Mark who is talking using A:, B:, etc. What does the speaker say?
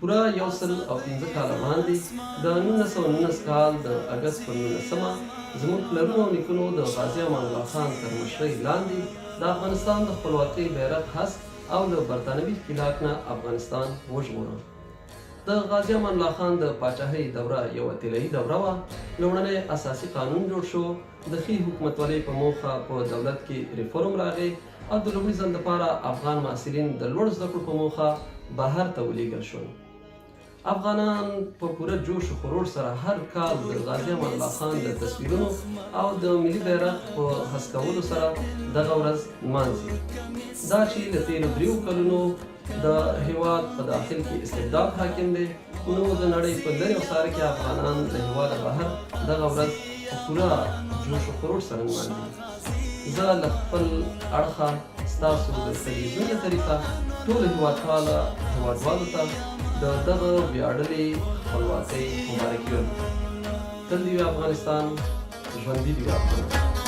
A: پوره 115 کاله وړاندې د 1919 کال د اګست پر 19مه زموږ پلرونو او نیکونو د غازي امان الله خان تر مشرۍ لاندې د افغانستان د خپلواکۍ بیرغ هسک او له برطانوي ښکېلاک نه افغانستان وژغوره. د غازي امان الله خان د پاچاهۍ دوره یوه طلایي دوره وه. لومړنی اساسي قانون جوړ شو. د ښې حکومتولۍ په موخه په دولت کې ریفورم راغی او د لومړي ځل لپاره افغان محصلین د لوړ زده کړو په موخه بهر ته ولېږل شول. افغانان په پوره جوش و خروش سره هر کال د غازي امان الله خان د تصویرونو او د ملي بیرغ په هسکولو سره دغه ورځ نمانځي. دا چې له تېرو 3 کلونو د هیواد په داخل کې استبداد حاکم دی، نو د نړۍ په لرې او ساره کې افغانان د هیواده بهر دغه ورځ په پوره جوش و خروش سره نمانځي. زه له خپل اړخه ستاسو د تلویزیون له طریقه ټولو هیوادوالو ته د دغه ویاړلې خپلواکۍ مبارکي وایم. تل دې وي افغانستان، ژوندي دې وي افغانان.